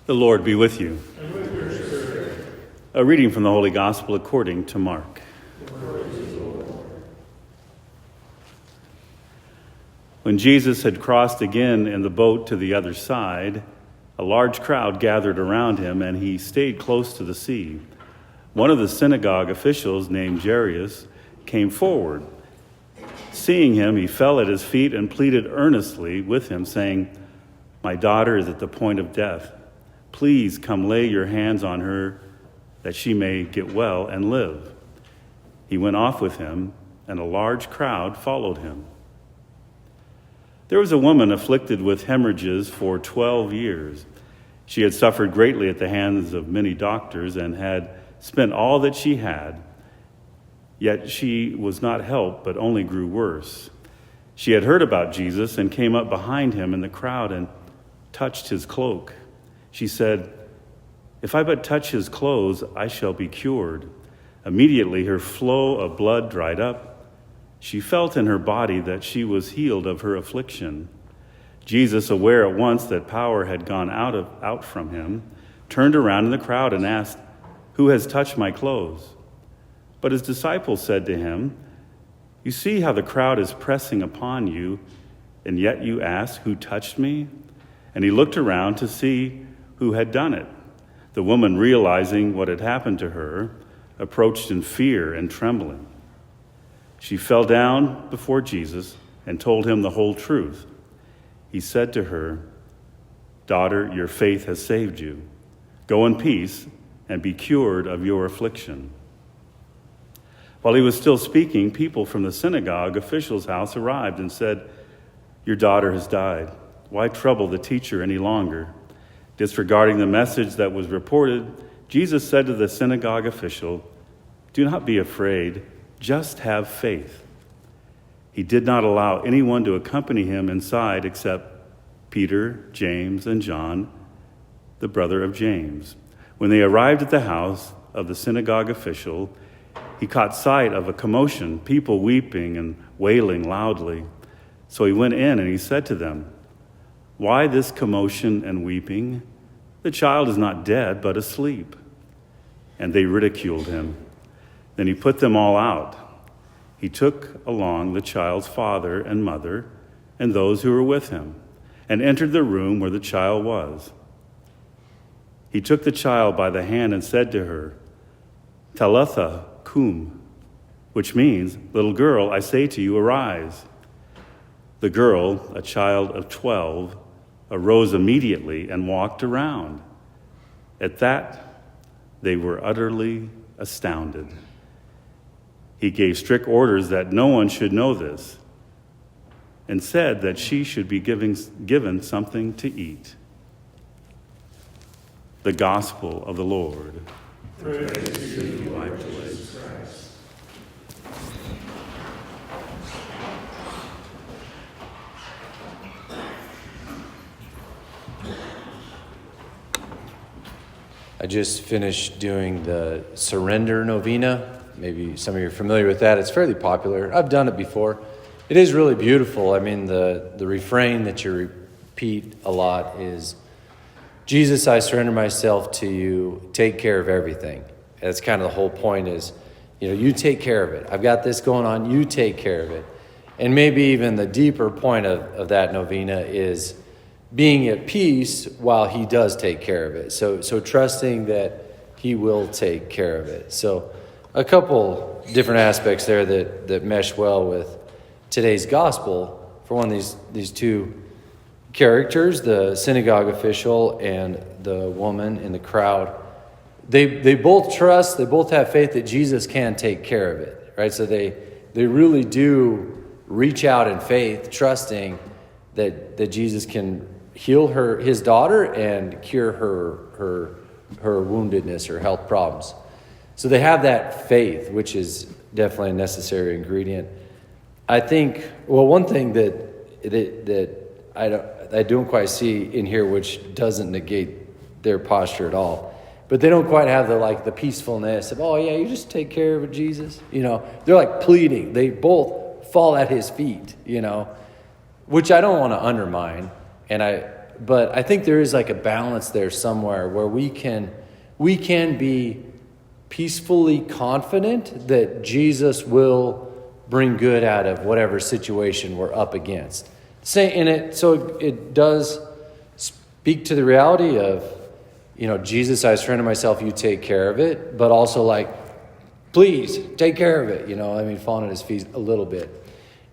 The Lord be with you. And with your spirit. A reading from the Holy Gospel according to Mark. When Jesus had crossed again in the boat to the other side, a large crowd gathered around him, and he stayed close to the sea. One of the synagogue officials, named Jairus, came forward. Seeing him, he fell at his feet and pleaded earnestly with him, saying, "My daughter is at the point of death. Please come lay your hands on her that she may get well and live." He went off with him, and a large crowd followed him. There was a woman afflicted with hemorrhages for 12 years. She had suffered greatly at the hands of many doctors and had spent all that she had. Yet she was not helped, but only grew worse. She had heard about Jesus and came up behind him in the crowd and touched his cloak. She said, "If I but touch his clothes, I shall be cured." Immediately her flow of blood dried up. She felt in her body that she was healed of her affliction. Jesus, aware at once that power had gone out from him, turned around in the crowd and asked, "Who has touched my clothes?" But his disciples said to him, "You see how the crowd is pressing upon you, and yet you ask, 'Who touched me?'" And he looked around to see who had done it. The woman, realizing what had happened to her, approached in fear and trembling. She fell down before Jesus and told him the whole truth. He said to her, "Daughter, your faith has saved you. Go in peace and be cured of your affliction." While he was still speaking, people from the synagogue official's house arrived and said, "Your daughter has died. Why trouble the teacher any longer?" Disregarding the message that was reported, Jesus said to the synagogue official, "Do not be afraid, just have faith." He did not allow anyone to accompany him inside except Peter, James, and John, the brother of James. When they arrived at the house of the synagogue official, he caught sight of a commotion, people weeping and wailing loudly. So he went in and he said to them, "Why this commotion and weeping? The child is not dead, but asleep." And they ridiculed him. Then he put them all out. He took along the child's father and mother and those who were with him, and entered the room where the child was. He took the child by the hand and said to her, "Talitha cum," which means, "Little girl, I say to you, arise." The girl, a child of 12, arose immediately and walked around. At that, they were utterly astounded. He gave strict orders that no one should know this, and said that she should be given something to eat. The Gospel of the Lord. Praise to you, Lord Jesus Christ. I just finished doing the Surrender Novena. Maybe some of you are familiar with that. It's fairly popular. I've done it before. It is really beautiful. I mean, the refrain that you repeat a lot is, "Jesus, I surrender myself to you. Take care of everything." That's kind of the whole point is, you take care of it. I've got this going on. You take care of it. And maybe even the deeper point of that novena is being at peace while he does take care of it. So trusting that he will take care of it. So a couple different aspects there that mesh well with today's gospel. For one, these two characters, the synagogue official and the woman in the crowd, they both trust, they both have faith that Jesus can take care of it, right? So they really do reach out in faith, trusting that Jesus can heal his daughter and cure her woundedness, her health problems. So they have that faith, which is definitely a necessary ingredient. I think, one thing that I don't quite see in here, which doesn't negate their posture at all, but they don't quite have the peacefulness of, "Oh yeah, you just take care of it, Jesus." They're like pleading. They both fall at his feet, which I don't want to undermine. but I think there is like a balance there somewhere where we can be peacefully confident that Jesus will bring good out of whatever situation we're up against. So it does speak to the reality of, Jesus, I surrender myself, you take care of it, but also like, please take care of it, falling at his feet a little bit.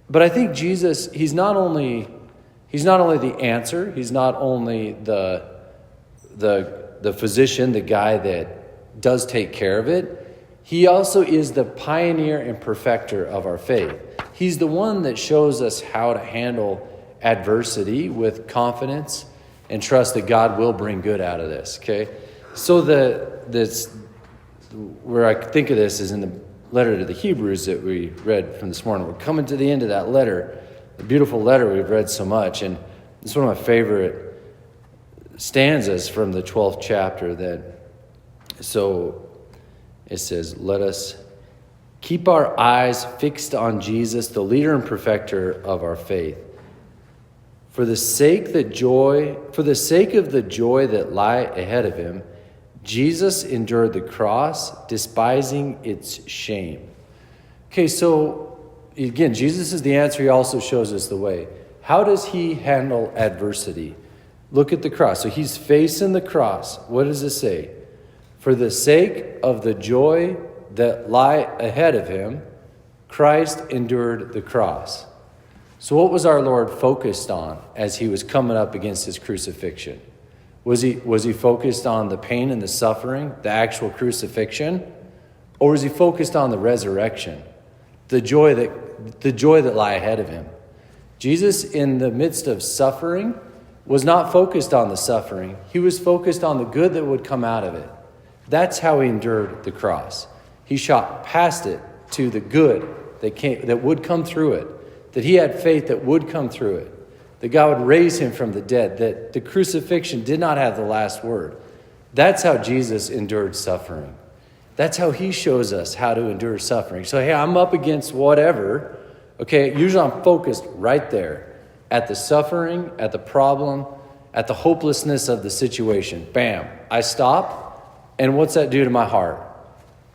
But I think Jesus, he's not only the answer, he's not only the physician, the guy that does take care of it, he also is the pioneer and perfecter of our faith. He's the one that shows us how to handle adversity with confidence and trust that God will bring good out of this, okay? So where I think of this is in the letter to the Hebrews that we read from this morning. We're coming to the end of that letter, the beautiful letter we've read so much, and it's one of my favorite stanzas from the 12th chapter so it says, let us keep our eyes fixed on Jesus, the leader and perfecter of our faith. For the sake of the joy that lie ahead of him, Jesus endured the cross, despising its shame. Okay, so again, Jesus is the answer. He also shows us the way. How does he handle adversity? Look at the cross. So he's facing the cross. What does it say? For the sake of the joy that lie ahead of him, Christ endured the cross. So what was our Lord focused on as he was coming up against his crucifixion? Was he focused on the pain and the suffering, the actual crucifixion? Or was he focused on the resurrection, the joy that lie ahead of him? Jesus, in the midst of suffering, was not focused on the suffering. He was focused on the good that would come out of it. That's how he endured the cross. He shot past it to the good that would come through it, that he had faith that would come through it, that God would raise him from the dead, that the crucifixion did not have the last word. That's how Jesus endured suffering. That's how he shows us how to endure suffering. So, hey, I'm up against whatever. Okay, usually I'm focused right there at the suffering, at the problem, at the hopelessness of the situation. Bam, I stop. And what's that do to my heart?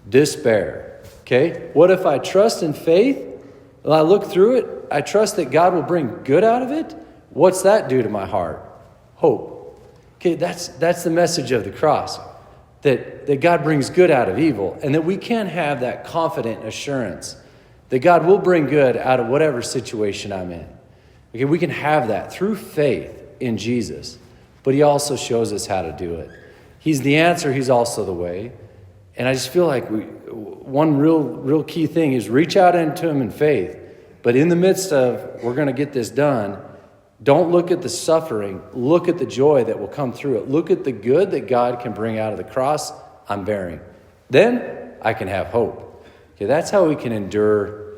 Despair. Okay? What if I trust in faith? Well, I look through it. I trust that God will bring good out of it. What's that do to my heart? Hope. Okay, that's the message of the cross. That God brings good out of evil. And that we can have that confident assurance that God will bring good out of whatever situation I'm in. Okay, we can have that through faith in Jesus. But he also shows us how to do it. He's the answer. He's also the way. And I just feel like one real key thing is reach out into him in faith. But in the midst of, we're going to get this done, don't look at the suffering. Look at the joy that will come through it. Look at the good that God can bring out of the cross I'm bearing. Then I can have hope. Okay, that's how we can endure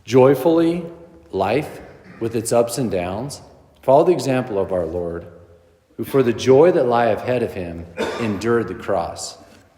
joyfully life with its ups and downs. Follow the example of our Lord, who for the joy that lie ahead of him endured the cross.